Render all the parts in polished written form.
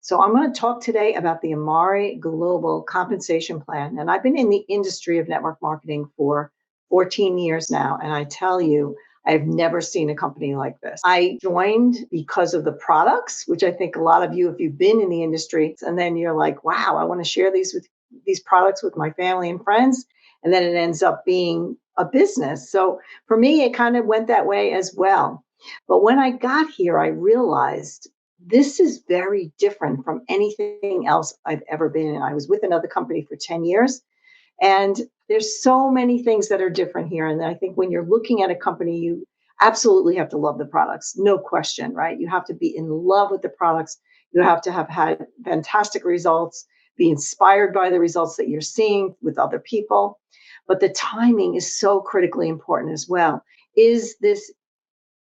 So I'm going to talk today about the Amare Global compensation plan. And I've been in the industry of network marketing for 14 years now. And I tell you, I've never seen a company like this. I joined because of the products, which I think a lot of you, if you've been in the industry, and then you're like, wow, I want to share these products with my family and friends. And then it ends up being a business. So for me, it kind of went that way as well. But when I got here, I realized this is very different from anything else I've ever been in. I was with another company for 10 years, and there's so many things that are different here. And I think when you're looking at a company, you absolutely have to love the products, no question, right? You have to be in love with the products. You have to have had fantastic results, be inspired by the results that you're seeing with other people. But the timing is so critically important as well. Is this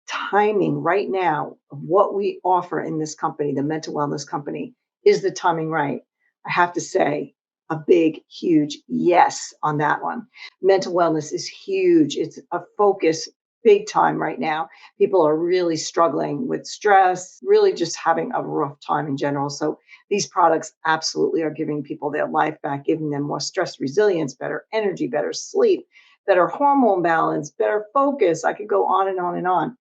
timing right now of what we offer in this company, the mental wellness company, is the timing right? I have to say a big, huge yes on that one. Mental wellness is huge. It's a focus big time right now. People are really struggling with stress, really just having a rough time in general. So these products absolutely are giving people their life back, giving them more stress resilience, better energy, better sleep, better hormone balance, better focus. I could go on and on and on.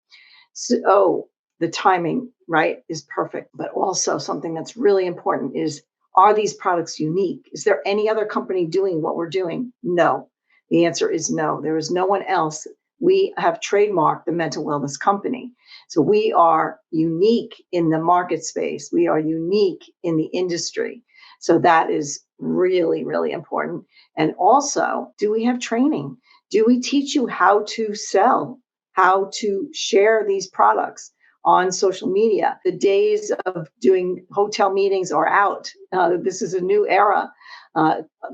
So the timing, right, is perfect. But also something that's really important is, are these products unique? Is there any other company doing what we're doing? No. The answer is no. There is no one else. We have trademarked the mental wellness company. So we are unique in the market space. We are unique in the industry. So that is really, really important. And also, do we have training? Do we teach you how to sell, how to share these products on social media? The days of doing hotel meetings are out. This is a new era.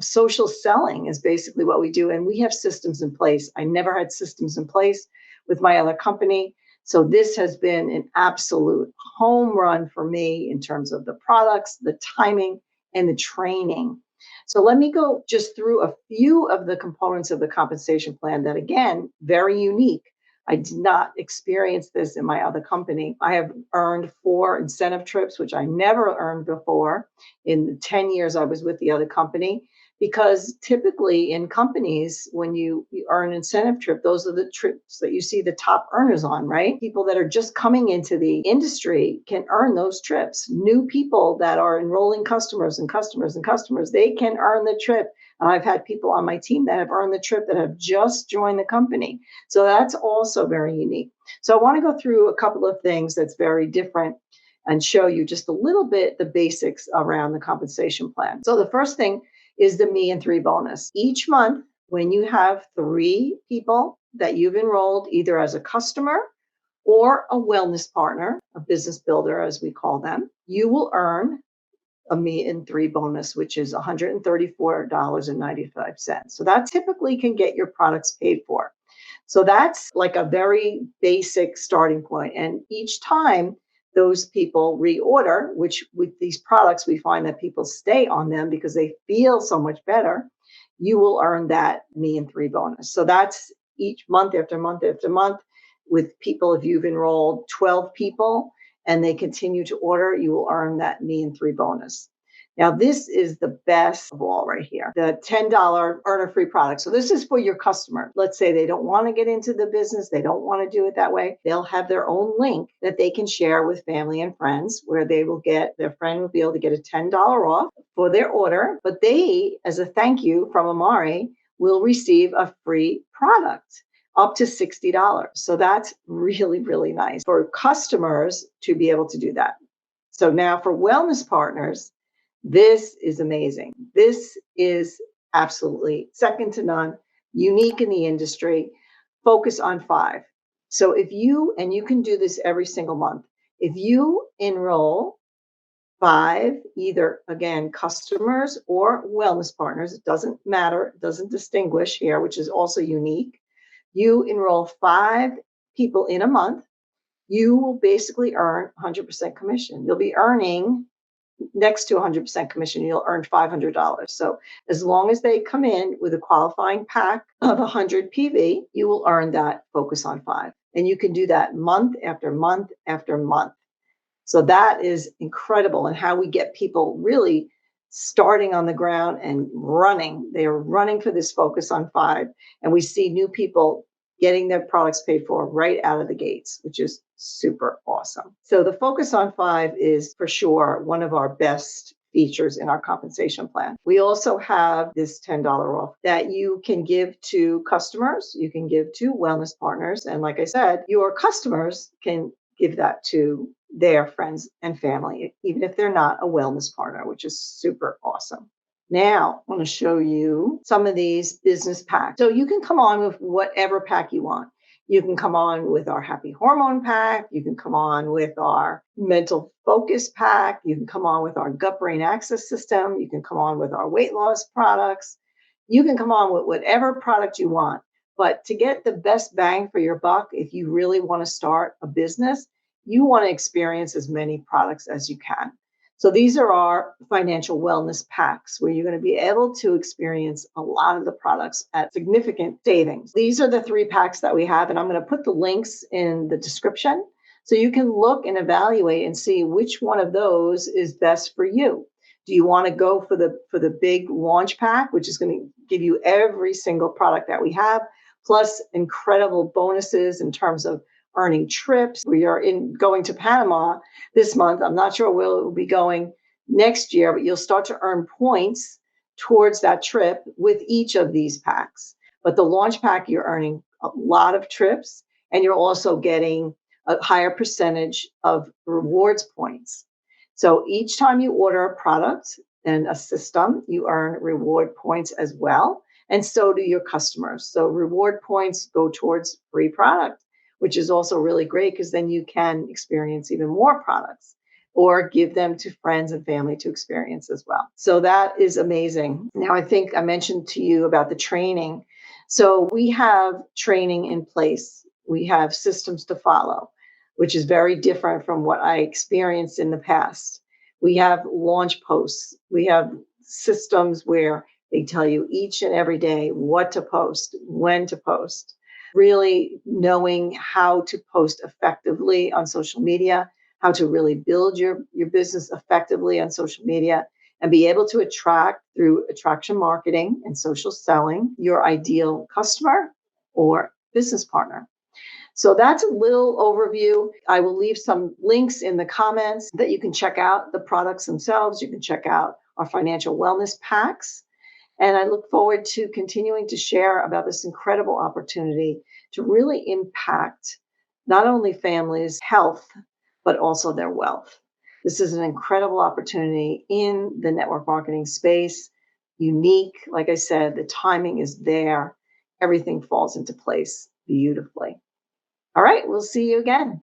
Social selling is basically what we do, and we have systems in place. I never had systems in place with my other company. So this has been an absolute home run for me in terms of the products, the timing, and the training. So let me go just through a few of the components of the compensation plan that, again, very unique. I did not experience this in my other company. I have earned 4 incentive trips, which I never earned before in the 10 years I was with the other company. Because typically in companies, when you earn an incentive trip, those are the trips that you see the top earners on, right? People that are just coming into the industry can earn those trips. New people that are enrolling customers and customers and customers, they can earn the trip. And I've had people on my team that have earned the trip that have just joined the company. So that's also very unique. So I want to go through a couple of things that's very different and show you just a little bit the basics around the compensation plan. So the first thing is the Me and 3 bonus. Each month, when you have 3 people that you've enrolled either as a customer or a wellness partner, a business builder, as we call them, you will earn a Me and 3 bonus, which is $134.95. So that typically can get your products paid for. So that's like a very basic starting point. And each time those people reorder, which with these products, we find that people stay on them because they feel so much better, you will earn that Me and 3 bonus. So that's each month after month after month with people. If you've enrolled 12 people and they continue to order, you will earn that Me and 3 bonus. Now, this is the best of all right here, the $10 earn a free product. So this is for your customer. Let's say they don't want to get into the business. They don't want to do it that way. They'll have their own link that they can share with family and friends where they will get, their friend will be able to get a $10 off for their order. But they, as a thank you from Amare, will receive a free product up to $60. So that's really, really nice for customers to be able to do that. So now for wellness partners, this is amazing. This is absolutely second to none, unique in the industry. Focus on 5. So if you, and you can do this every single month, if you enroll 5, either again, customers or wellness partners, it doesn't matter, it doesn't distinguish here, which is also unique. You enroll 5 people in a month, you will basically earn 100% commission. You'll be earning next to 100% commission, you'll earn $500. So as long as they come in with a qualifying pack of 100 PV, you will earn that focus on 5. And you can do that month after month after month. So that is incredible, and how we get people really starting on the ground and running. They are running for this focus on five, and we see new people getting their products paid for right out of the gates, which is super awesome. So the focus on five is for sure one of our best features in our compensation plan. We also have this $10 off that you can give to customers, you can give to wellness partners, and like I said, your customers can give that to their friends and family, even if they're not a wellness partner, which is super awesome. Now, I want to show you some of these business packs. So you can come on with whatever pack you want. You can come on with our happy hormone pack. You can come on with our mental focus pack. You can come on with our gut brain access system. You can come on with our weight loss products. You can come on with whatever product you want. But to get the best bang for your buck, if you really want to start a business, you want to experience as many products as you can. So these are our financial wellness packs where you're going to be able to experience a lot of the products at significant savings. These are the three packs that we have, and I'm going to put the links in the description so you can look and evaluate and see which one of those is best for you. Do you want to go for the big launch pack, which is going to give you every single product that we have, plus incredible bonuses in terms of earning trips? We are going to Panama this month. I'm not sure where we'll be going next year, but you'll start to earn points towards that trip with each of these packs. But the launch pack, you're earning a lot of trips, and you're also getting a higher percentage of rewards points. So each time you order a product and a system, you earn reward points as well. And so do your customers. So reward points go towards free product, which is also really great because then you can experience even more products or give them to friends and family to experience as well. So that is amazing. Now, I think I mentioned to you about the training. So we have training in place. We have systems to follow, which is very different from what I experienced in the past. We have launch posts. We have systems where they tell you each and every day what to post, when to post, really knowing how to post effectively on social media, how to really build your business effectively on social media, and be able to attract through attraction marketing and social selling your ideal customer or business partner. So that's a little overview. I will leave some links in the comments that you can check out the products themselves. You can check out our financial wellness packs. And I look forward to continuing to share about this incredible opportunity to really impact not only families' health, but also their wealth. This is an incredible opportunity in the network marketing space, unique. Like I said, the timing is there. Everything falls into place beautifully. All right, we'll see you again.